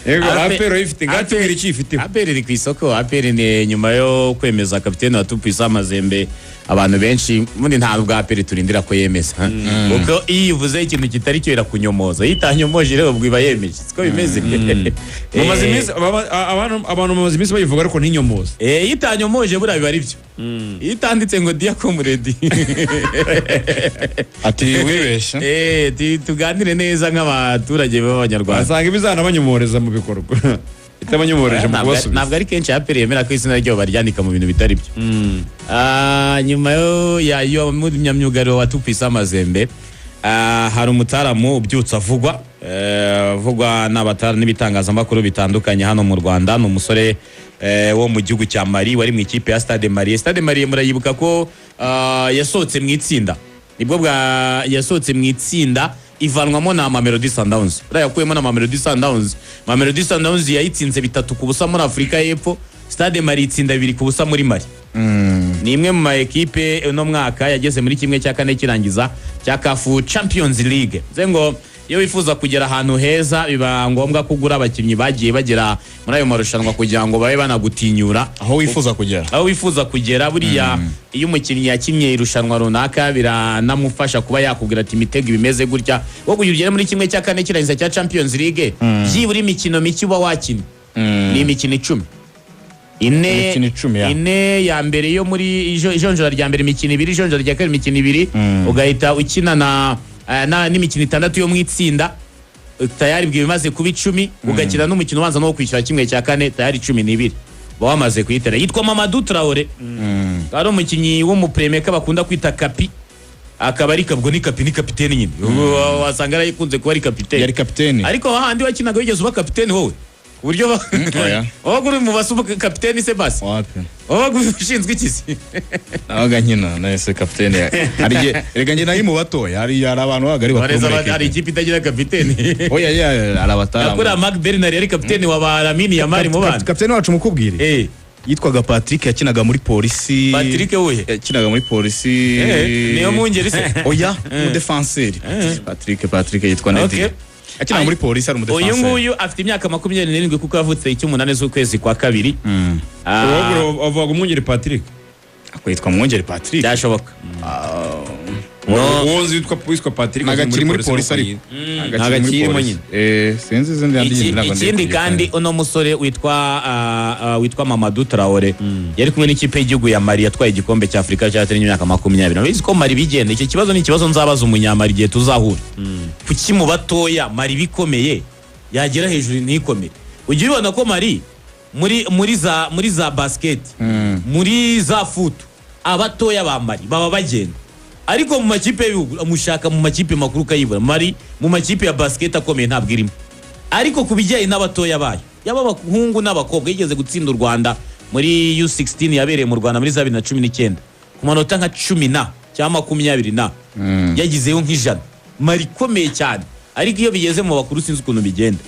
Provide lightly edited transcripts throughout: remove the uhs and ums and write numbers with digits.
Yego APR ifite gatubiri cyifite. APR iri ku isoko. APR ni nyuma yo kwemeza kapiteni wa Tupisa Mazembe abantu benshi muri ntabwo APR turindira ko yemeza. Kuko iyo uvuze ikintu kitari cyo irakunyomoza. Yitanyomoje rero bwiba yemeje. Siko bimeze. Mu mazimisi abantu mu mazimisi bayivuga ariko n'inyomoza. Yitanyomoje bura biba ari byo. Yitanditse ngo dia komuredi. Ati wibesha. Tuganire neza nk'abaturage b'abanyarwanda. Asanga ibizana banyumoreza mu bikorwa. Itabanyomoreje mu kubasubiza. Ntabwo ari kenshi APR yemera ko izina ryo baryandika mu bintu bitari byo. Nyuma yo munyamyugariro wa Tupisa Mazembe hari umutaramu ubyutsa vugwa n'abatara n'ibitangazamakuru bitandukanye hano mu Rwanda. Ni umusore wo mu gihugu cya Mali wari mu ikipe ya Stade Mali. Stade Mali murayibuka ko yasohotse mu itsinda. Nibwo yasohotse mu itsinda ivanwamo na Mamelodi Sundowns. Yakuyemo na Mamelodi Sundowns. Mamelodi Sundowns yayitsinze 3-0 muri Afrika y'Epfo. Stade Mali itsinda 2-0 muri Mali. Ni imwe mu ekipe uno mwaka yageze muri kimwe cya kane kirangiza cya CAF Champions League. Zengo iyo wifuza kugera ahantu heza biba ngombwa kugura abakinnyi bagiye bagera muri ayo marushanwa kugira ngo babe banagutinyura aho wifuza kugera buriya iyo umukinnyi yakinnye irushanwa runaka biranamufasha kuba yakubwira ati imitego ibimeze gutya wo kugera muri kimwe cya kane kirangiza cya Champions League byibura imikino mike uba wakinnye ni imikino 10 ine ya mbere yo muri ijonjora rya mbere imikino 2 ijonjora rya kabiri imikino 2 ugahita ukina na n'imikino 6 yo mu itsinda tayari bwimaze kuba 10 ugakina n'umukino ubanza no kwishyura kimwe cya kane tayari 12 bawamaze kuyitera. Yitwa Mamadou Traoré ari umukinnyi wo mu Premier bakunda kwita Kapi akaba ari kabwo ni kapiteni nyine wasanga arayikunze kuba ari kapiteni yari kapiteni ariko hahandi wakinaga wigeze uba kapiteni wowe uburyo waguri mu basubu kapiteni se basi waguri ushinzwe ikisi nabaga nkina na ese kapiteni rega nge nayi mu batoya hari abantu bagari bakomeye hari ikipe itagira kapiteni oya arabatara yakora Marc Bernard yari kapiteni wa Lamine Yamal mu bana kapiteni wacu mukubwire yitwaga Patrick yakinaga muri polisi. Patrick we yakinaga muri polisi niyo mungeri se oya mu defenseur Patrick yitwa Nedi akina muri polisi ari mu defenseur. Uyu nguyu afite imyaka 27 kuko yavutse 8 z'ukwezi kwa kabiri. Avuga umwungeri Patrick akwitwa mwungeri Patrick byashoboka. Wonzi witwa Patrick agakiri muri polisi ari agakirimo nyine sinzi izindi yandi ntabwo ikindi kandi uno musore witwa Mamadou Traoré yari kumwe n'ikipe y'igihugu ya Mali yatwaye igikombe cya Afrika cya imyaka 20. Bizi ko Mali bigenda iki kibazo ni ikibazo nzabaza umunyamari gihe tuzahura kuki mu batoya Mali bikomeye yagera hejuru ntikomeye. Ugiye ubona ko Mali muri za basket muri za foot abatoya ba Mali baba bagenda ariko mu makipe y'ubu amushaka mu makipe makuru kayibura Mali mu makipe ya basket akomeye ntabwo irimo ariko kubijyaye n'abatoya bayo yaba abahungu n'abakobwa yigeze gutsinda u Rwanda muri U16 yabereye mu Rwanda muri 2019 ku manota nka 10 cyangwa 20 yagizeyo nk'ijana Mali komeye cyane ariko iyo bigeze mu bakuru sinzi ukuntu bigenda.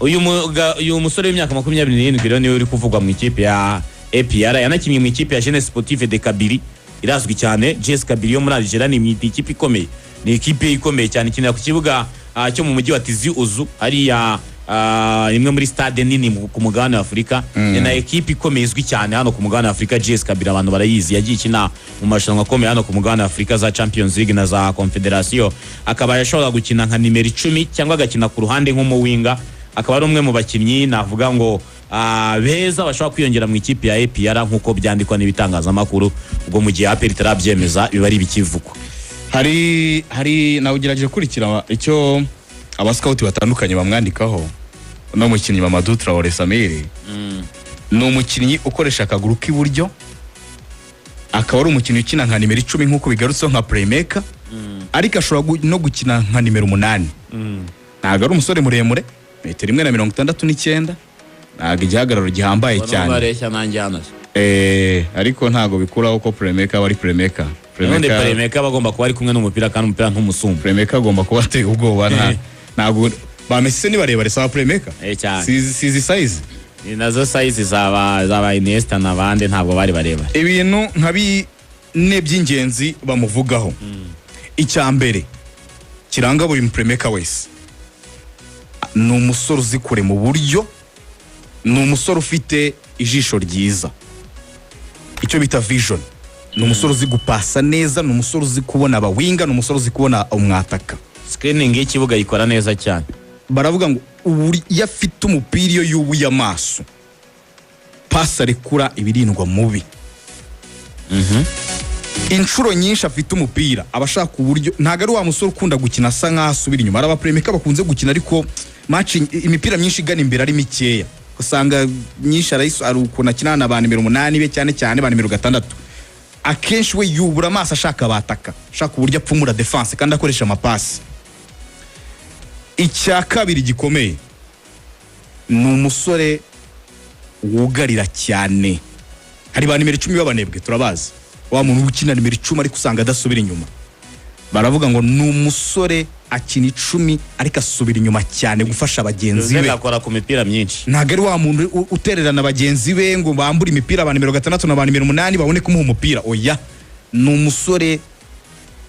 Uyu musore w'imyaka 27 rero niwe uri kuvugwa mu ikipe ya APR yanakinnye mu ikipe ya Jeunesse Sportive de Kabiri irazwi cyane. JS Kabiri yo muri Algeria ni ikipe ikomeye, ni ikipe ikomeye cyane ikinira ku kibuga cyo mu mujyi wa Tizi Ouzou ari ya imwe muri stade nini ku mugabane wa Afrika. Na ekipe ikomeye izwi cyane hano ku mugabane wa Afrika. JS Kabiri abantu barayizi yagiye ikina mu marushanwa akomeye hano ku mugabane wa Afrika za Champions League na za Confederation, akaba yashobora gukina nka nimero 10 cyangwa agakina ku ruhande nk'umuwinga. Akaba ari umwe mu bakinnyi navuga ngo beza bashobora kwiyongera mu ikipe ya APR nkuko byandikwa n'ibitangazamakuru ubwo mu gihe APR itarabyemeza biba ari bikivuko. Hari nawe ugerageje kurikira icyo abascout batandukanye bamwandikaho. No mukinnyi Mamadou Traoré Samiri no mukinnyi ukoresha akaguru k'iburyo, akaba ari umukinnyi ukina nka nimero 10 nkuko bigarutse nka playmaker, ariko ashobora no gukina nka nimero 8. Ntabwo ari umusore muremure, 1.69 ntabwo igihagararo gihambaye cyane. Ariko ntabwo bikuraho ko playmaker aba ari playmaker. Playmaker bagomba kuba ari kumwe n'umupira kandi umupira nk'umusumba. Playmaker agomba kuba ateye ubwoba ntabwo bamese ni barebare sawa playmaker. Sizi size. Nazo size zaba Iniesta n'abandi ntabwo bari barebare. Ibintu nka bine by'ingenzi bamuvugaho. Icya mbere kiranga buri playmaker wese ni umusore uzi kure mu buryo, ni umusore ufite ijisho ryiza, icyo bita vision. Ni umusore uzi gupasa neza, ni umusore uzi kubona abawinga, ni umusore uzi kubona umwataka. screening y'ikibuga yikora neza cyane. Baravuga ngo iyo afite umupira iyo yubuye amaso, pasi arekura ibirindwa mubi. Inshuro nyinshi afite umupira abashaka uburyo, ntago ari wa musore ukunda gukina asa nkaho asubira inyuma. Ari abapremika bakunze gukina, ariko match imipira myinshi igana imbere ari mikeya, usanga nyinshi ari ukuntu akina na ba nimero 8 be, cyane cyane ba nimero 6. Akenshi we yubura amaso ashaka abataka, ashaka uburyo apfumura defense kandi akoresha amapasi. Icya kabiri gikomeye, ni umusore wugarira cyane. Hari ba nimero 10 b'abanebwe turabazi, wa muntu ukina nimero 10 ariko usanga adasubira inyuma. Baravuga ngo ni umusore akina 10 ariko asubira inyuma cyane gufasha abagenzi be. Akora ku mipira myinshi. Ntago ari wa muntu utererana abagenzi be ngo bambure imipira ba nimero 6 na ba nimero 8 babone kumuha umupira. Oya, ni umusore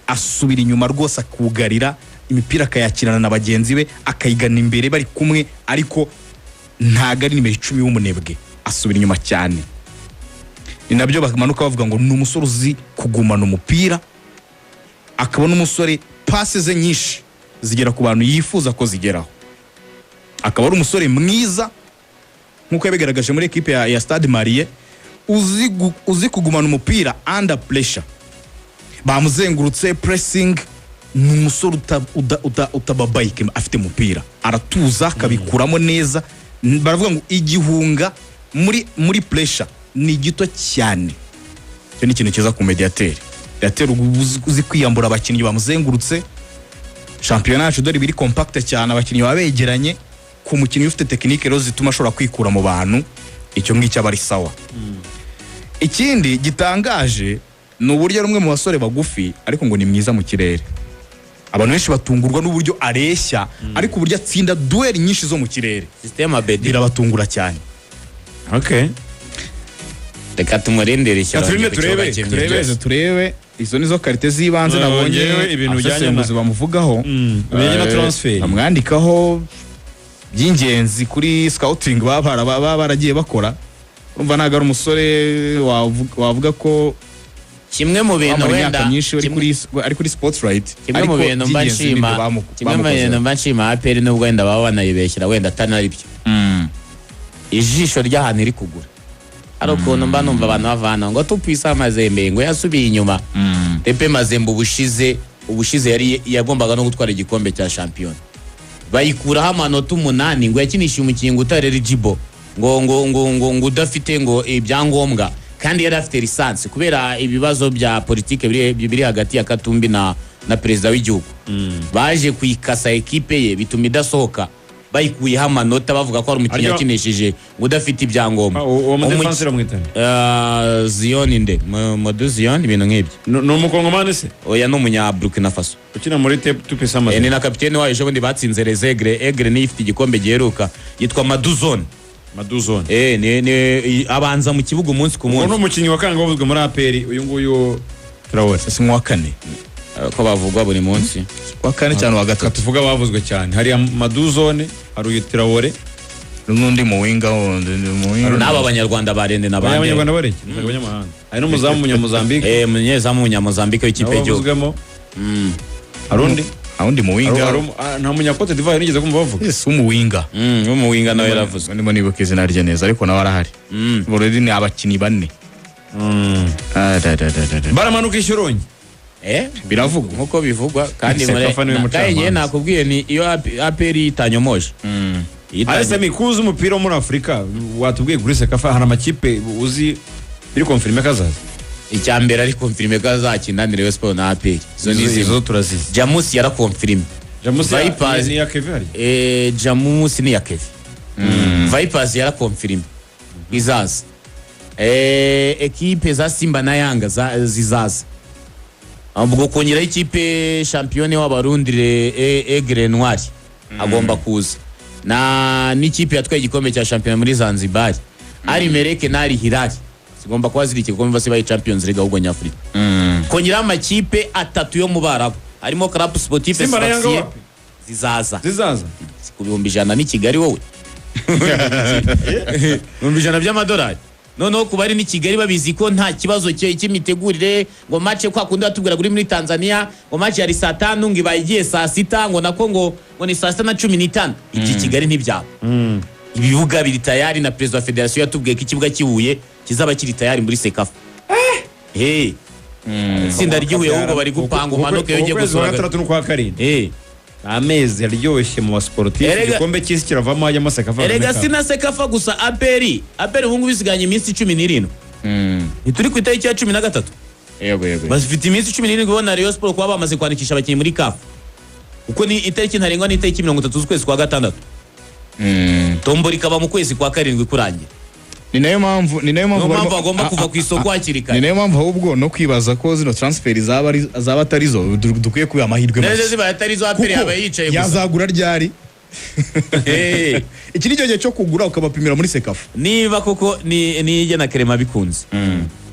asubira inyuma rwose, akugarira imipira akayakirana na bagenzi be, akayigana imbere bari kumwe, ariko ntago ari nimero 10 w'umunebwe, asubira inyuma cyane. Ni nabyo bamanuka bavuga ngo ni umusore uzi kugumana umupira, akabona umusore pasi ze nyinshi zigera ku bantu yifuza ko zigeraho. Akaba ari umusore mwiza nkuko yabigaragaje muri equipe ya Stade Marie, uzi kugumana umupira under pressure, bamuzengurutse pressing. Ni umusore utababayike, afite umupira aratuza akabikuramo neza. Baravuga ngo igihunga muri pressure ni gito cyane. Cyo ni ikintu cyiza ku mediateur uzi kwiyambura abakinnyi bamuzengurutse. Championnat yacu dore biri compact cyane, abakinnyi babegeranye, ku mukinnyi ufite technique rero zituma ashobora kwikura mu bantu. Icyo ngicyo aba ari sawa. Ikindi gitangaje ni uburyo rumwe mu basore bagufi ariko ngo ni mwiza mu kirere. Abantu benshi batungurwa n'uburyo areshya, ariko uburyo atsinda duel nyinshi zo mu kirere. System abedi birabatungura cyane. Okay. Reka tumurindire cyane. Turebe izo nizo karite z'ibanze nabonye ibintu bijyanye na bamuvugaho. Bijyanye na transfer. Bamwandikaho by'ingenzi kuri scouting baba baragiye bakora. Urumva ntago ari umusore wavuga ko kimwe mu bintu wenda ari kuri Sportsright, kimwe mu bintu mbashima APR nubwo wenda baba banayibeshyira wenda atanari byo. Ijisho ry'ahantu iri kugura. Ari ukuntu mba numva abantu bavana ngo tupisa amazembe ngo yasubiye inyuma. Tepe Mazembe ubushize yari yagombaga no gutwara igikombe cya champion. Bayikuraho amanota 8 ngo yakinisha umukingo utari eligible, ngo udafite ngo ibyangombwa, kandi yari afite lisansi kubera ibibazo bya politike biri hagati ya Katumbi na perezida w'igihugu. Baje kuyikasa ekipe ye bituma idasohoka, bayikuyeho amanota bavuga ko ari umukinnyi yakinishije ngo udafite ibyangombwa. Uwo mudefenseur mwitana Zion inde Modou Zion ibintu nk'ibyo. Ni umukongomani se? Oya, no munya Burkina Faso ukina muri Tupisa Mazembe. Ni na kapiteni wayo ejo bundi batsinze Egre ni ifite igikombe giheruka, yitwa Madou Zone. Ni abanza mu kibuga umunsi ku munsi. Uno umukinnyi wa kanga bavuzwe muri APR, uyu nguyu Traore si mu wa 4 ko bavugwa buri munsi. Wa 4 cyane wa 3 tuvuga bavuzwe cyane. Hari Madou Zone, hari uyu Traore, n'undi mu winga n'aba Abanyarwanda barende n'abandi. Abanyarwanda bareke abanyamahanga. Hari n'umuzamu w'umunyamozambique. Munyezamu w'umunyamozambique w'ikipe y'igihugu. Harundi Awundi mu winga nta munyakote d'Ivoire nigeze kumva bavuga. Yes, mu winga. Mu winga nawe yaravuzwe. Ndimo nibuka izina rye neza ariko nawe arahari. Already ni abakinnyi 4. Baramanuka Ishyorongi. Biravugwa nkuko bivugwa kandi muri nakubwiye ni iyo APR itanyomoje. Arese mikuza umupira muri Afrika watubwiye kuri Sekafa hari amakipe uzi biri confirme kazaza. Icyambere ari confirme kazakina ni Rayon Sport na APR. Izo turazizi. Jamus yara confirme. Jamus ni ya Kevin. Jamus ni ya Kevin. Vipers yara confirme. Izaza. Ekipe za Simba na Yanga zizaza. Ubwo kongera ikipe champion w'abarundire Egre Noir agomba kuza. Na n'ikipe yatwaye igikombe cya champion muri Zanzibar. Ari Mereke na Ari Hilal. Sigomba kuba ziri igikombe base bayi Champions League ahubwo nyafrika. Kongera amakipe 3 yo mu Barabu. Harimo Club Sportif Sfaxien. zizaza zizaza ku bihumbi 100 ni Kigali wowe ibihumbi 100 by'amadolari noneho kuba ari ni Kigali babizi ko nta kibazo cy'imitegurire ngo match kwa kundi batubwira kuri muri Tanzania ngo match yari saa 5 ngo ibayigiye saa 6 ngo nako ngo ni saa 6:15 iki Kigali ntibyaba ibibuga biri tayari na president wa federation yatubwiye ko ikibuga kibuye kizaba kiri tayari muri Sekafa itsinda ry'ihuye ahubwo bari gupanga umanuke yongeye gusura 3 n'ukwa karindwi amezi yaryoshye mu basportif igikombe cy'isi kiravamo ajya Sekafa erega sina Sekafa gusa aperi ubungu bisiganye iminsi 17 ntituri ku itariki ya 13 yego bafite iminsi 17 ubona Rayon Sport kuba bamaze kwandikisha abakinnyi muri CAF uko ni itariki ntarengwa ni itariki 30 z'ukwezi kwa gatandatu tombora ikaba mu kwezi kwa karindwi kurangira ni nayo mpamvu agomba kuva ku isoko hakiri kare ni nayo mpamvu ahubwo no kwibaza ko zino transfer zaba atarizo dukwiye kuba amahirwe make neza ziba atarizo aperi yaba yicaye gusa yazagura ryari iki ni cyo gihe cyo kugura ukabapimira muri Sekafa niba koko ni igena Clement bikunze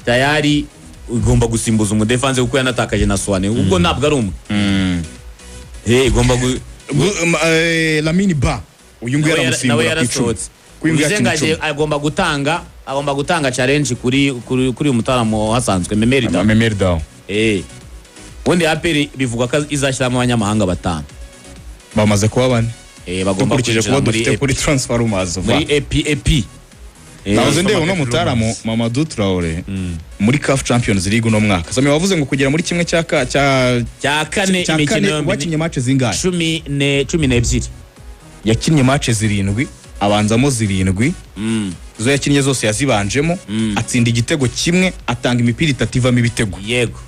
tayari ugomba gusimbuza umudefanse kuko yanatakaje na Swane ubwo ntabwo ari umwe igomba Lamine Ba uyu nguyu aramusimbura ku icumi Uzengaje agomba gutanga challenge kuri uyu mutaramo hasanzwe Memeri Dao ubundi aperi bivugwa ko izashyiramo abanyamahanga 5 bamaze kuba 4 bagomba kuba dufite kuri transfer rumors muri EP navuze ndeba no mutaramo Mamadou Traoré muri CAF Champions League no mwaka Sami wavuze ngo kugera muri kimwe cya kane imikino wakinye match zingahe 12 yakinye match 7 abanzamo 7 zo yakinnye zose yazibanjemo atsinda igitego kimwe atanga imipira 3 ivamo ibitego yego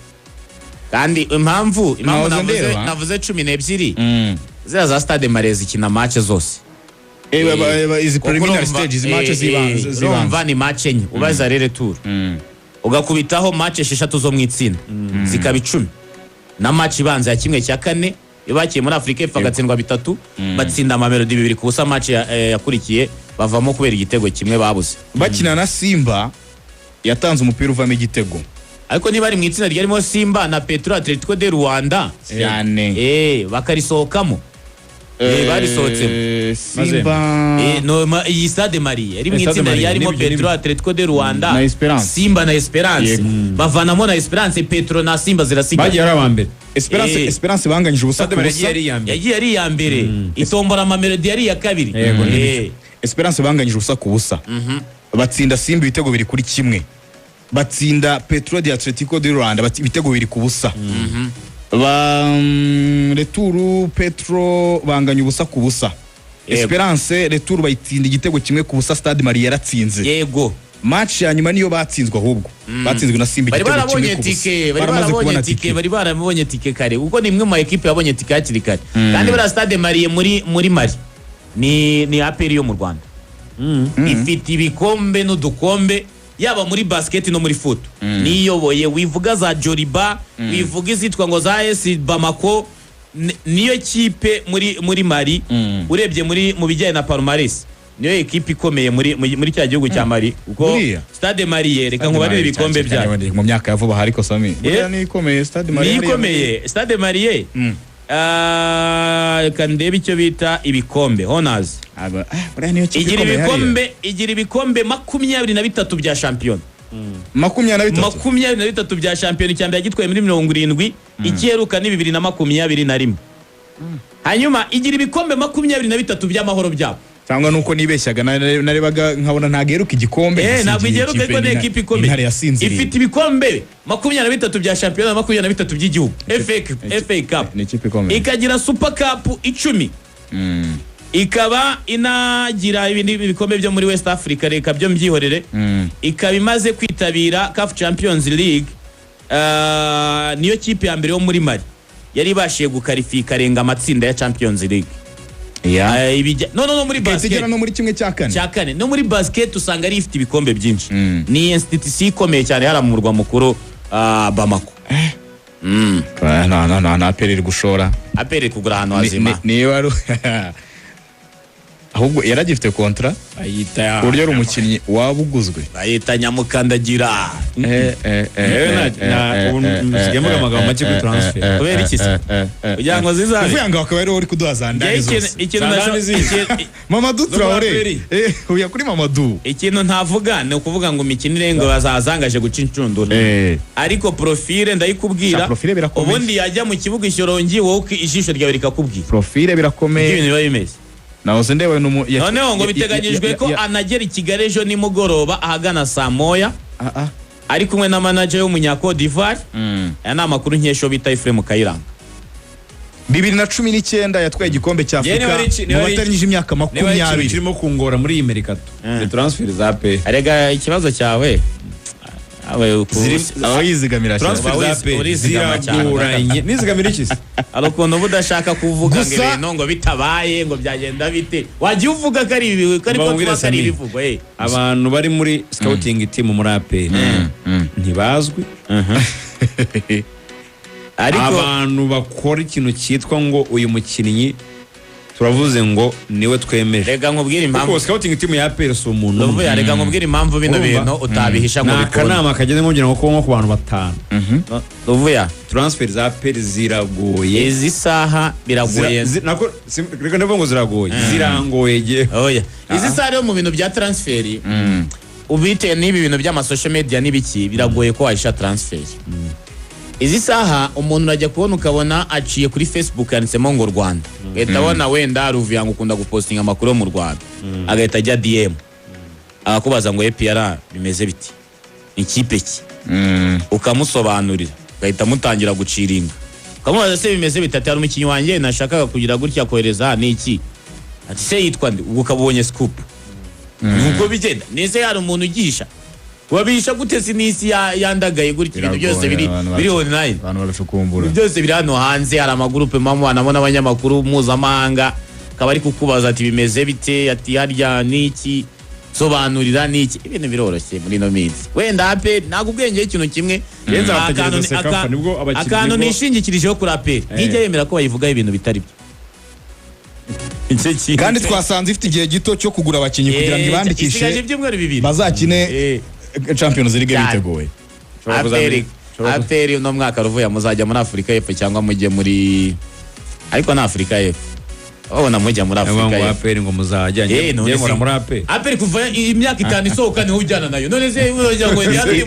kandi impamvu navuze 12 zira za Stade Malais ikina match zose izi preliminary stages match zibanza ni match enye ubaza rere tour ugakubitaho match 6 zo mu itsinda zikaba 10 na match ibanza ya kimwe cya kane ibakiye muri Afrika Epfo agatsindwa 3 batsinda Mamelodi 2 ku busa match yakurikiye bavamo kubera igitego kimwe babuze bakina na Simba yatanze umupira uvamo igitego ariko niba ari mu itsinda ryarimo Simba na Petro Atletico de Rwanda cyane bakarisohokamo barisohotse Simba iyi Stade Marie yari mu itsinda ryarimo Petro Atletico de Rwanda Simba na Esperance bavanamo na Esperance Petro na Simba zirasigaye bagiye ari abambere Esperance banganyije ubusa ku busa yagiye ari ya mbere itombora Mamelodi yari ya kabiri Esperance banganyije ubusa ku busa batsinda Simba ibitego 2-1 batsinda Petro de Atletico de Rwanda ibitego 2-0 Retour Petro banganya ubusa ku busa Esperance Retour bayitsinda igitego kimwe ku busa Stade Marie yaratsinze yego match ya nyuma niyo batsinzwe ahubwo batsinzwe na Simba igitego kimwe ku busa bari barabonye tike kare uko ni imwe mu equipe yabonye tike hakiri kare kandi bara Stade Marie muri Mali ni aperi yo mu Rwanda ifite ibikombe n'udukombe yaba muri basket no muri foot niyoboye wivuga za Joliba wivuga izitwa ngo za AS Bamako niyo kipe muri Mali urebye mu bijyanye na palmarès niyo equipe ikomeye muri cya gihugu cya Mali uko Stade Marie reka nkubarire ibikombe bya mu myaka ya vuba hariko Sami ni ikomeye Stade Marie ni ikomeye Stade Marie kandebe icyo bita ibikombe honors igira ibikombe 23 bya champion 23 bya champion icyambere yagitwaye muri 70 ikiheruka ni 2021 hanyuma igira ibikombe 23 by'amahoro byabo cyangwa nuko nibeshyaga narebaga nkabona ntageruka igikombe ntabwo igeruka ariko ni equipe ikomeye ifite ibikombe 23 bya champion na 23 by'igihugu FA Cup ikagira Super Cup 10 ikaba inagira ibindi bikombe byo muri West Africa reka byo mbyihorere ikaba imaze kwitabira CAF Champions League niyo kipe ya mbere yo muri Mali yari bashiye gukarifika renga amatsinda ya Champions League no muri basket no muri kimwe cya kane no muri basket usanga ari ifite ibikombe byinshi ni institution ikomeye cyane hara mu murwa mukuru Bamako na aperi gushora aperi kugura ahantu hazima niba ahubwo yaragifite kontra bayita ku buryo ari umukinnyi waba uguzwe bayita nyamukandagira nsigaye mvuga amagambo make kuri transfer kubera iki se kugira ngo zizabe uvuga ngo akaba ariwe uri kuduha za ndani zose Mamadou Traoré uya kuri Mamadou ikintu ntavuga ni ukuvuga ngo imikinire ngo bazazangaje guca incundura ariko profile ndayikubwira ubundi yajya mu kibuga ishyorongi wowe ijisho ryawe rikakubwira profile birakomeye ibintu biba bimeze nahoze ndeba noneho ngo biteganyijwe ko anagera i Kigali ejo nimugoroba ahagana saa moya ari kumwe na manager w'umunya Côte d'Ivoire aya ni amakuru nkesho bita Ephraim Kayiranga 2019 yatwaye igikombe cya Afrika mu bataranyije imyaka 20 kirimo kungora muri iyi merikato de transfer za pe arega ikibazo cyawe aho yizigamira transfer za pe ziragoranye nizigamira iki se arukuntu budashaka kuvuga ngo ibintu ngo bitabaye ngo byagenda bite wagiye uvuga ko ari ibi ko ari ibivugo abantu bari muri scouting team muri AP ntibazwi ariko abantu bakora ikintu cyitwa ngo uyu mukinnyi turavuze ngo niwe twemeje rega nkubwira impamvu kuko scouting team ya APR so umuntu uvuye rega nkubwira impamvu bino bintu utabihisha ngo bikora nakanama kageze nkugira ngo kuba ku bantu batanu uvuye transfer za APR ziragoye izi saha biragoye nako rega ndavuga ngo ziragoye zirangoye je oya izi saha rero mu bintu bya transfer ubite n'ibi bintu by'ama social media n'ibiki biragoye ko wahisha transfer izi saha umuntu urajya kubona ukabona aciye kuri Facebook yanditsemo ngo Rwanda gahita abona wenda Ruvuya ngo ukunda gupostinga amakuru mu Rwanda agahita ajya DM akakubaza ngo APR bimeze biti ikipe ki ukamusobanurira gahita mutangira guciringa ukamubaza se bimeze bitatu ari umukinnyi wanjye nashakaga kugira gutya kohereza niki ati se yitwa ndi ukabonye scoop nuko bigenda nese yari umuntu ugisha wabisha gute sinisi yandagaye gutya ibintu byose biri online abantu baracukumbura byose biri hano hanze hari amagurupe mamo anabona abanyamakuru mpuzamahanga akaba ari kukubaza ati bimeze bite ati harya niki sobanurira niki ibintu biroroshye muri no minsi wenda ape ntago ubwenge ikintu kimwe akantu nishingikirijeho kuri ape ntijya yemera ko bayivugaho ibintu bitari byo kandi twasanze ifite igihe gito cyo kugura abakinnyi kugira ngo ibandikishe bazakine Champions League biteguye APR no mwaka Ruvuya muzajya muri Afrika y'Epfo cyangwa mujye muri ariko na Afrika y'Epfo abona mujya muri Afrika y'Epfo APR ngo muzajya ngora muri APR kuva imyaka 5 isohoka niho ujyana nayo none se urajya ngo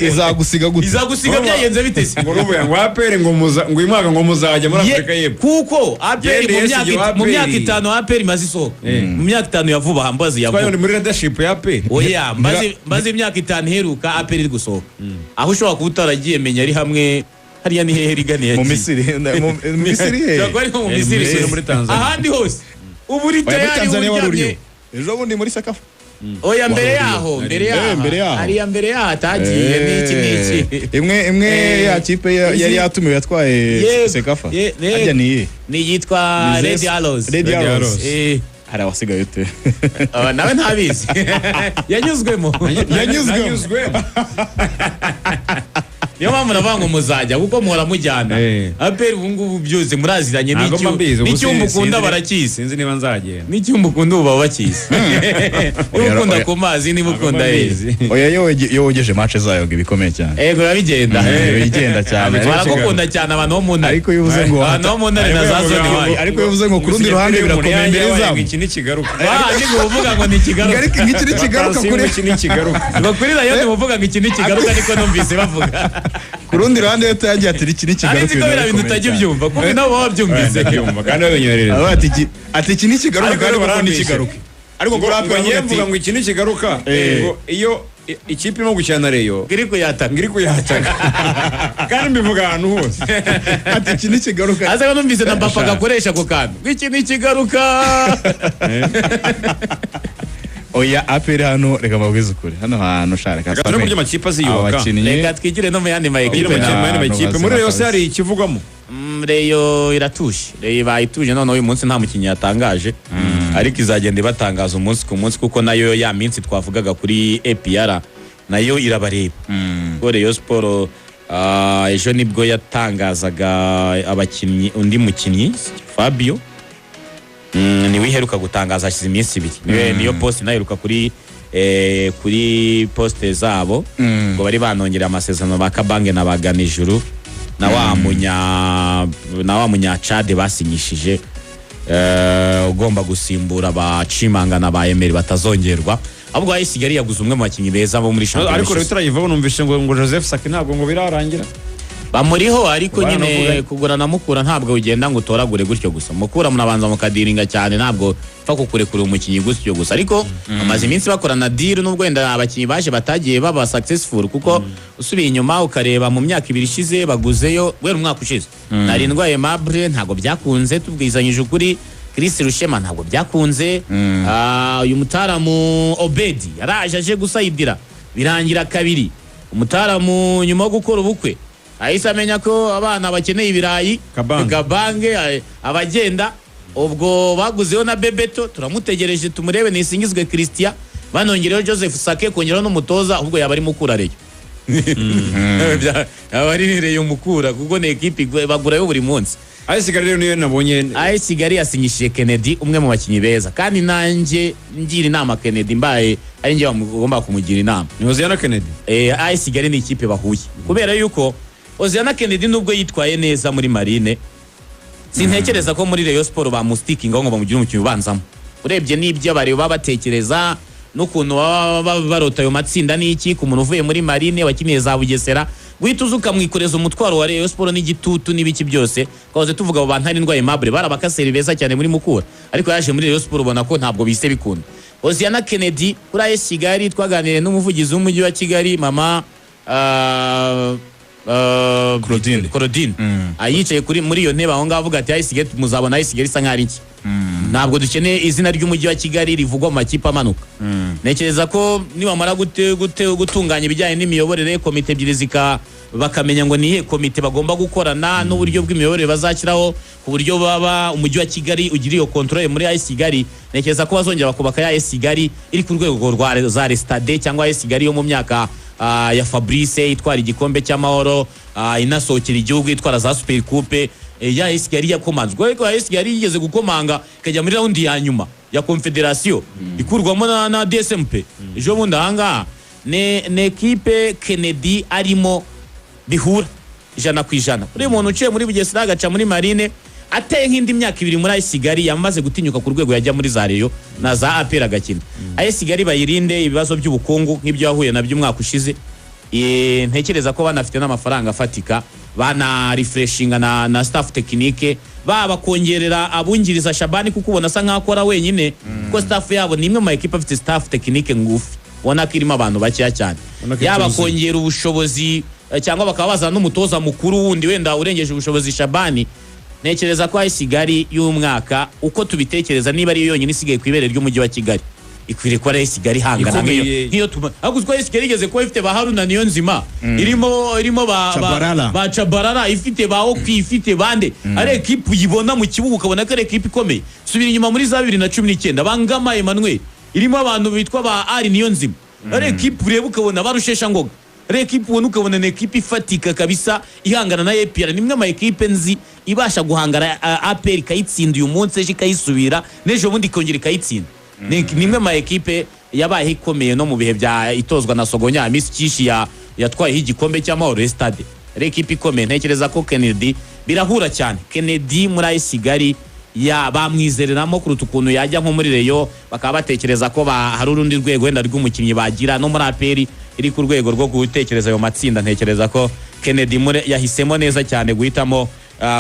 izagusiga gute izagusiga byayenze bitese ngo Ruvuya ngo APR ngo imwaka ngo muzajya muri Afrika y'Epfo kuko APR mu myaka 5 APR maze isohoka mu myaka 5 yavuba hambazi yavuba twayo muri leadership ya APR oya maze imyaka 5 heruka APR iri gusohoka aho ushobora kuba utaragiye menya ari hamwe hariya ni hehe riganiye mu Misiri mu Misiri muri Tanzania ahandi hose ubu ri tayari uryamye ejo bundi muri Sakafa oya mbere yaho hariya mbere yaho atagiye n'iki imwe ya kipe yari yatumiwe yatwaye Sakafa ajya ni yitwa Red Arrows hari abasigaye ute nawe ntabizi yanyuzwemo niyo mpamvu navuga ngo muzajya kuko muhora mujyana APR ubu ngubu byose muraziranye n'icyumba ukunda barakizi sinzi niba nzagenda n'icyumba ukunda ubu baba bakizi niba ukunda ku mazi niba ukunda hezi oya iyo wogeje match zayo bikomeye cyane yego bigenda cyane barakunda cyane abantu bo mu ntare ariko iyo uvuze ngo abantu bo mu ntare na za zone wayo ariko iyo uvuze ngo ku rundi ruhande birakomeye imbere zabo iki ni kigaruka niko uvuga ngo ni kigaruka iki ni kigaruka kuri iki ni kigaruka bakurira yo muvuga ngo iki ni kigaruka niko numvise bavuga ku rundi ruhande yo yagiye ati iki ni kigaruka ariko bira bintu utajya ubyumva kuko nabo baba babyumvise kandi babinywerereza ati iki ni kigaruka kandi kuko ni kigaruka ariko ngo mvuga ngo iki ni kigaruka ngo iyo ikipe irimo gukina na Rayon ngiri kuyataka kandi mbivuga ahantu hose ati iki ni kigaruka aza numvise na Bappa gakoresha ko kantu iki ni kigaruka oya APR hano reka mabwize ukuri hano hantu shareka kandi muri amakipe aziyubaka reka twigire no mu yandi makipe muri Rayon se hari ikivugamo Rayon iratushe Rayon bayituje none uyu munsi nta mukinnyi yatangaje ariko izagenda ibatangaza umunsi ku munsi kuko nayo ya minsi twavugaga kuri APR nayo irabareba ko Rayon Sport ejo nibwo yatangazaga abakinnyi undi mukinnyi Fabio ni wiheruka gutangaza hashize iminsi 2 niyo post naheruka kuri poste zabo ngo bari banongera amasezerano bakabange nabagana ijuru na wa munya Chad basinyishije ugomba gusimbura abacimangana ba Emery batazongerwa ahubwo AS Kigali yaguze umwe mu bakinyi beza bo muri championnat ariko bitarayivaho numvishe ngo Joseph Saki ntabwo ngo birarangira bamuriho ariko nyine kugura na Mukura ntabwo ugenda ngo utoragure gutyo gusa Mukura munabanza mukadiringa cyane ntabwo fa kukurekura umukinyi gutyo gusa ariko amaze iminsi bakorana deal nubwo wenda abakinyi baje batagiye baba successful kuko usubiye inyuma ukareba mu myaka 2 ishize baguzeyo wera umwaka ushize narindwa Aimable ntabwo byakunze tubwizanyije ukuri Chris Rushema ntabwo byakunze uyu mutaramu Obedi yaraje aje gusayidira birangira kabiri umutaramu nyuma yo gukora ubukwe ahise amenya ko abana bakeneye ibirayi Kabange abagenda ubwo baguzeho na Bebeto turamutegereje tumurebe nisingizwe Christian banongereho Joseph Sake kongeraho n'umutoza ubwo yaba ari Mukura reyo abari reyo Mukura kuko ne equipe bagurayo buri munsi AS Kigali rero niyo nabonye AS Kigali yasinyishije Kennedy umwe mu bakinyi beza kandi nanjye ngira inama Kennedy mbaye ari ngiye bagomba kumugira inama ni Hoziyana Kennedy AS Kigali ni ikipe bahuye kubera yuko Hoziyana Kennedy nubwo yitwaye neza muri Marine sintekereza ko muri Rayon Sport ba mustikinga ngo bamugira umukinnyi ubanzamo urebye n'ibyo bari babatekereza n'ukuntu barota ayo matsinda n'iki ku muntu uvuye muri Marine wakiniye za Bugesera guhita uzuka mwikoreza umutwaro wa Rayon Sport n'igitutu n'ibiki byose kwaze tuvuga abo bantu ari ndwaye Aimable barabakaseri beza cyane muri Mukura ariko yaje muri Rayon Sport ubona ko ntabwo bise bikunda Hoziyana Kennedy kuri AS Kigali twaganiriye n'umuvugizi w'umujyi wa Kigali mama Claudine ayicaye kuri muri iyo ntebe aho ngaho avuga ati AS Kigali muzabona AS Kigali isa nk'ari iki ntabwo dukeneye izina ry'umujyi wa Kigali rivugwa mu makipe amanuka nekereza ko nibamara gutunganya ibijyanye n'imiyoborere komite ebyiri bakamenya ngo nihe komite bagomba gukorana n'uburyo bw'imiyoborere bazashyiraho ku buryo baba umujyi wa Kigali ugira iyo control muri AS Kigali nekereza ko bazongera bakubaka ya AS Kigali iri ku rwego rwa za Stade cyangwa AS Kigali yo mu myaka ya Fabrice itwara igikombe cy'amahoro inasohokera igihugu itwara za Super Coupe ya AS Kigali yakomanzwe ariko AS Kigali yigeze gukomanga ikajya muri round ya nyuma ya Confederation ikurwamo na DSMP ejo bundi ahanga ne equipe Kennedy arimo bihura 100% uri muntu uciye muri Bugesera agaca muri Marine ateye nk'indi myaka 2 muri AS Kigali yamaze gutinyuka ku rwego yajya muri za Rayon na za APR agakina AS Kigali bayirinde ibibazo by'ubukungu nk'ibyo yahuye nabyo umwaka ushize ntekereza ko banafite n'amafaranga afatika bana refreshinga na staff technique baba kongerera abungiriza Shabani kuko ubona asa nk'akora wenyine ko staff yabo ni imwe mu equipe afite staff technique ngufi ubona ko irimo abantu bakeya cyane yaba kongera ubushobozi cyangwa bakaba bazana n'umutoza mukuru wundi wenda urengeje ubushobozi Shabani ntekereza ko AS Kigali y'umwaka uko tubitekereza niba ari yonyine isigaye kwibere ry'umujyi wa Kigali ikwiriye ko AS Kigali hangana nk'iyo aguzwe AS Kigali igeze ko ifite ba Haruna Niyonzima irimo ba Chabarara ifite ba Okwi ifite bande ari equipe yibona mu kibuga ukabona ko ari equipe ikomeye subira inyuma muri za 2019 bangama Emmanuel irimo abantu bitwa ba Ari Niyonzima ari equipe ureba ukabona barushesha ngoga ari equipe ubona ukabona ni equipe ifatika kabisa ihangana na APR nimwe ama equipe nzi ibasha guhangara APR kayitsinda uyu munsi eje kayisubira nejo bundi kongera kayitsinda nimwe ma equipe yabaye ikomeye no mu bihe bya itozwa na Sogonya Miss Kishi yatwaye igikombe cy'amahoro Stade equipe ikomeye ntekereza ko Kennedy birahura cyane Kennedy muri AS Kigali ya bamwizereramo kuruta ukuntu yajya nko muri Rayon bakaba batekereza ko hari urundi rwego wenda rw'umukinnyi bagira no muri APR iri ku rwego rwo gutekereza ayo matsinda ntekereza ko Kennedy yahisemo neza cyane guhitamo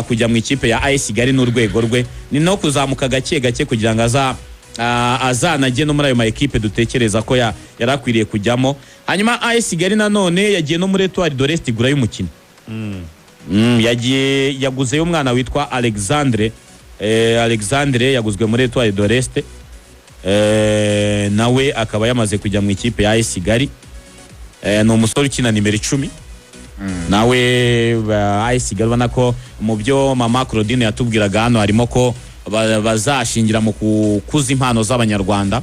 kujya mu ikipe ya AS Kigali n'urwego rwe ni no kuzamuka gake gake kugira ngo azanajye no muri ayo ma equipe dutekereza ko yarakwiriye kujyamo hanyuma AS Kigali nanone yagiye no muri Etoile de l'Est igura y'umukino yaguzeyo umwana witwa Alexandre yaguzwe muri Etoile de l'Est nawe akaba yamaze kujya mu ikipe ya AS Kigali ni umusore ukina nimero 10 nawe AS Kigali ubona ko mu byo mama Claudine yatubwiraga hano harimo ko bazashingira mu kukuza impano z'abanyarwanda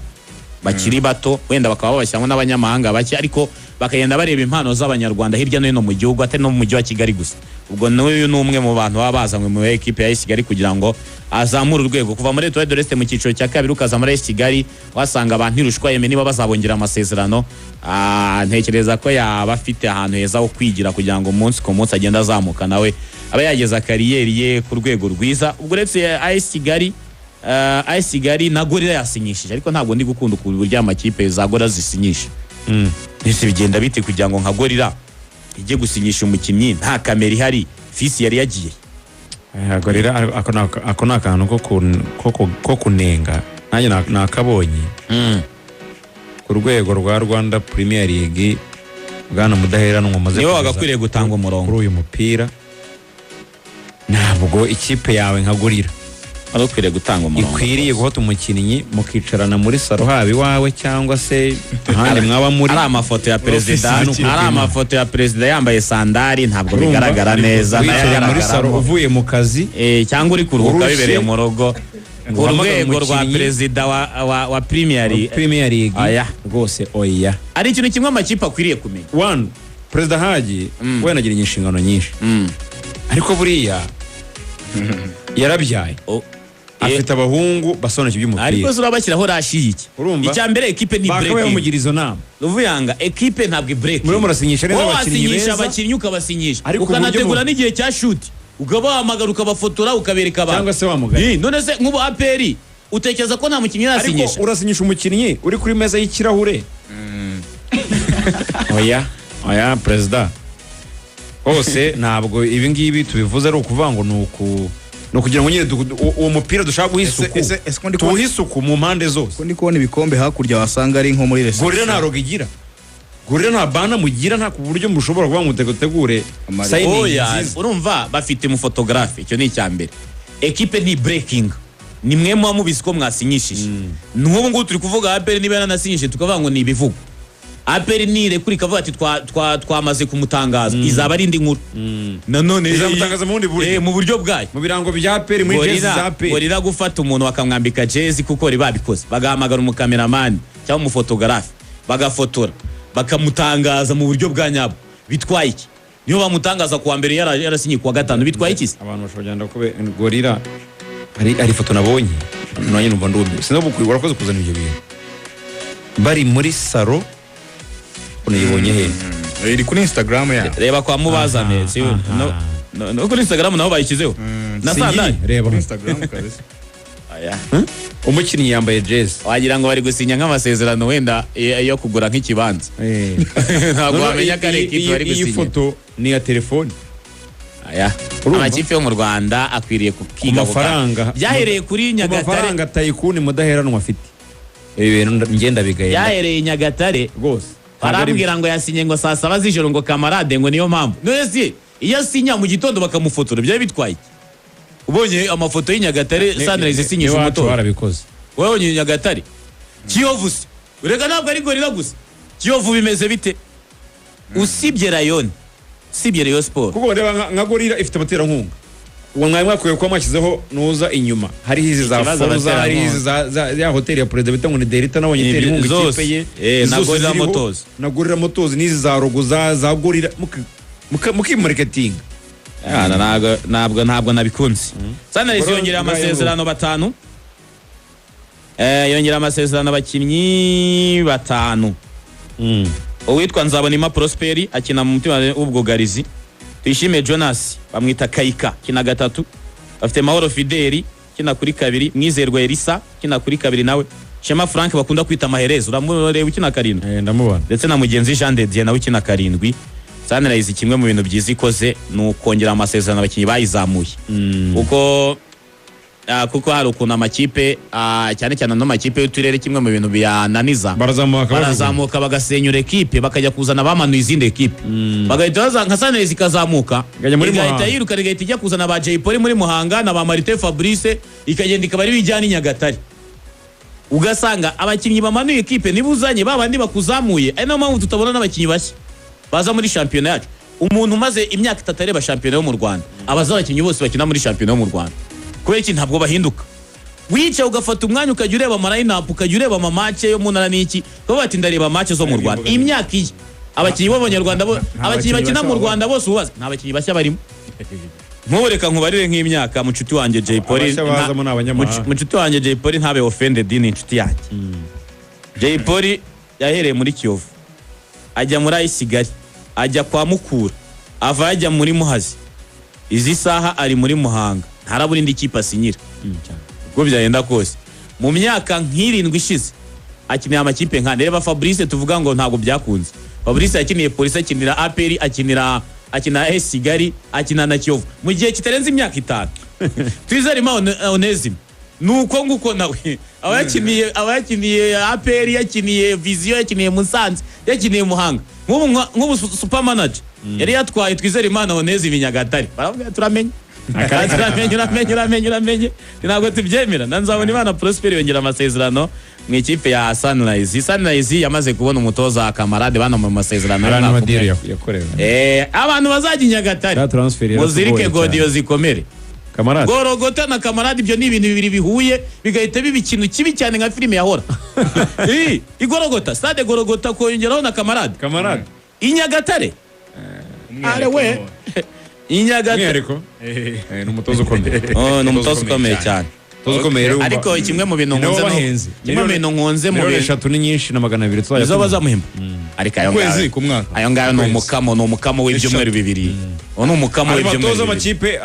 bakiri bato wenda bakaba babashyiramo n'abanyamahanga bake ariko bakagenda bareba impano z'abanyarwanda hirya no hino mu gihugu atari no mu mujyi wa Kigali gusa. Ubwo n'uyu ni umwe mu bantu baba bazanywe mu ekipe ya AS Kigali kugira ngo azamure urwego kuva muri Etoile de l'Est mu cyiciro cya kabiri ukaza muri AS Kigali wasanga abantu ntirushwa yeme niba bazabongera amasezerano. Ntekereza ko yaba afite ahantu heza ho kwigira kugira ngo umunsi ku munsi agenda azamuka nawe aba yageza kariyeri ye ku rwego rwiza. Ubwo uretse AS Kigali na Gorilla yasinyishije ariko ntabwo ndi gukunda uburyo amakipe za Gorilla zisinyisha. Ese bigenda bite kugira ngo nka Gorilla ijye gusinyisha umukinnyi nta kamera ihari fisi yari yagiye. Gorilla ako nakantu ko kunenga nanjye nakabonye ku rwego rwa Rwanda Premier League bwana Mudaheranwa mumaze niwe wagakwiriye gutanga umurongo kuri uyu mupira. Ntabwo ikipe yawe nka Gorilla wagakwiriye gutanga umurongo ikwiriye guhota umukinnyi mukicarana muri saro haba iwawe cyangwa se ahandi mwaba muri. ari amafoto ya perezida yambaye sandari ntabwo bigaragara neza wicaye muri saro uvuye mu kazi cyangwa uri kuruhuka bibereye mu rugo urwego rwa perezida wa Premier League aya rwose oya. ari ikintu kimwe amakipe akwiriye kumenya. One Perezida Haji we anagira inshingano nyinshi ariko buriya yarabyaye afite abahungu basobanukirwa iby'umupira ariko zurabashyiraho rashi iki icya mbere ekipe ni break bakamugira izo nama uvuyanga ekipe ntabwo break muri murasinyisha neza abakinnyi beza abakinnyi ukabasinyisha ukanategura n'igihe cya shoot ukabahamagara ukabafotora ukabereka abantu cyangwa se wamugaye. none se nk'ubu APR utekereza ko nta mukinnyi yasinyisha ariko urasinyisha umukinnyi uri kuri meza y'ikirahure. oya perezida hose ntabwo ibi ngibi tubivuze ari ukuvuga ngo ni ukugira ngo nyine uwo mupira dushaka guha isuku tuwuha isuku mu mpande zose. Ndi kubona ibikombe hakurya wasanga ari nko muri reception. Gorilla nta roga igira, Gorilla nta bana mugira, nta ku buryo mushobora kuba mutegure signing nziza. Urumva bafite mu photographe, icyo ni icyambere. Equipe ni breaking, ni mwe mu mubizi ko mwasinyishije. N'ubu ngo turi kuvuga APR niba yanasinyishije tukavuga ngo ni ibivugo. APR nire kuri kavuga ati twamaze kumutangaza izaba ari indi nkuru. Nanone izamutangaza mu bundi buryo mu buryo bwayo mu birango bya APR muri jezi za APR. Gorilla gufata umuntu bakamwambika jezi kuko ri babikoze, bagahamagara umukameraman cyangwa umufotographe bagafotora bakamutangaza mu buryo bwa nyabo. Bitwaye iki? Niyo bamutangaza kuwa mbere yarasinye kuwa gatanu, bitwaye iki? Abantu bashobora kube Gorilla ari foto nabonye nanye numva ndumva sinabukuri warakoze kuzana ibyo bintu bari muri saro unayibonye he iri kuri Instagram ya reba kwa mubazane no kuri Instagram naho bayikizeho na sandali reba kuri Instagram kabisa aya umukinnyi yambaye jezi wagira ngo bari gusinya nk'amasezerano wenda yo kugura nk'ikibanza ntabwo wamenya kare ikipe bari gusinya. Iyi foto ni ya telefone. Aya amakipe yo mu Rwanda akwiriye kukiga amafaranga byahereye kuri Nyagatare, amafaranga Tayikuni Mudaheranwa afite ibintu ngenda bigaye byahereye Nyagatare rwose. Barambwira ngo yasinye ngo saa 7 z'ijoro ngo kamarade ngo niyo mpamvu. None iyo asinya mu gitondo bakamufotora byo bitwaye. Ubonye amafoto y'Inyagatare Sunrise isinyisha umutoza barabikoze. Wowe onye Nyagatare Kiyovu se urega ntabwo ari Gorilla gusa. Kiyovu bimeze bite? Usibye Rayon, usibye Rayon Sport kuko reba nka Gorilla ifite amatera nkunga. Uwo mwanya mwakuye kwa mashyizeho nuza inyuma hari hizi za Forza, hari hizi za hotel ya President bita ngo ni Delta nabonye itera inkunga ikipe ye na Gorilla Motors, na Gorilla Motors nizi za rogo za Gorilla muki marketing. Ntabwo nabikunze. Sunrise yongera amasezerano batanu, yongera amasezerano abakinnyi batanu. Uwitwa Nzabonima Prosperi akina mu mutima w'ubwugarizi. Tuyishime Jonas bamwita Kaika kina gatatu. Bafite Mahoro Fideli kina kuri kabiri, Mwizerwa Elisa kina kuri kabiri nawe. Shema Frank bakunda kwita Maherezo uramureba ukina karindwi. Ndamubona. Ndetse na mugenzi Jean de Dieu nawe ukina karindwi. Sunrise kimwe mu bintu byiza ikoze n'ukongera amasezerano abakinnyi bayizamuye. Kuko hari ukuntu amakipe cyane cyane no makipe y'uturere kimwe mu bintu byananiza barazamuka bagasenyura ekipe bakajya kuzana bamanuye izindi ekipe bagahita nka Sunrise ikazamuka igahita yiruka igahita ijya kuzana ba Jay Polly muri Muhanga na ba Martin Fabrice ikagenda ikaba ari bijyana Nyagatare. Ugasanga abakinnyi bamanuye ekipe nibuzanye babandi bakuzamuye ari no mpamvu tutabona n'abakinnyi bashya baza muri shampiyona yacu. Umuntu umaze imyaka 3 areba shampiyona yo mu Rwanda abaza abakinnyi bose bakina muri shampiyona yo mu Rwanda kubera iki ntabwo bahinduka. Wica ugafata umwanya ukajya ureba line up ukajya ureba amamatch yo mu ntara n'iki kuko bati ndareba match zo mu Rwanda imyaka iyi abakinnyi b'abanyarwanda abakinnyi bakina mu Rwanda bose ubaza nta bakinnyi bashya barimo nkubureka nkubarire nk'imyaka mucuti wanjye Jay Polly mucuti wanjye Jay Polly ntabe offended ni inshuti yanjye Jay Polly yahereye muri Kiyovu ajya muri Ayisigali ajya kwa Mukura ava ajya muri Muhazi izi saha ari muri Muhanga ntarabura indi kipe asinyira ubwo byagenda kose mu myaka nk'irindwi ishize akinira amakipe nka reba Fabrice tuvuga ngo ntago byakunze Fabrice yakiniye Police akinira APR akina AS Kigali akina na Kiyovu mu gihe kitarenze imyaka 5 Twizerima Onesime nuko nguko nawe abayakiniye APR yakiniye Vision yakiniye Musanze yakiniye Muhanga nk'ubu super manager yari yatwaye Twizerima Onesime Nyagatare baravuga turamenye uramenye ntabwo tubyemera nanzabona Imana Prosper yongera amasezerano mu ikipe ya Sunrise yamaze kubona umutoza Kamarade bana mu masezerano abantu bazajya Nyagatare muzirike godiyo zikomere Kamarade Gorogota na Kamarade ibyo ni ibintu bibiri bihuye bigahita biba ikintu kibi cyane nka filime yahora igorogota stade Gorogota kongeraho na Kamarade Inyagatare are we Inyagatare ni umutozo ukomeye ni umutozo ukomeye cyane ariko kimwe mu bintu nkunze mu bintu 3 ni nyinshi na 200 twajya zo bazamuhemba ariko ayo ngayo ni umukamo w'ibyumweru bibiri ni umukamo w'ibyumweru bibiri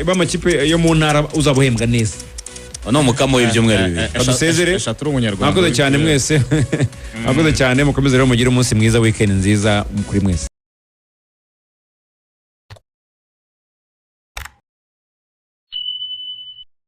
b'amakipe yo mu ntara uzabuhembwa neza ni umukamo w'ibyumweru bibiri badusezere mwakoze cyane mwese mwakoze cyane mukomeze rero mugire umunsi mwiza weekend nziza kuri mwese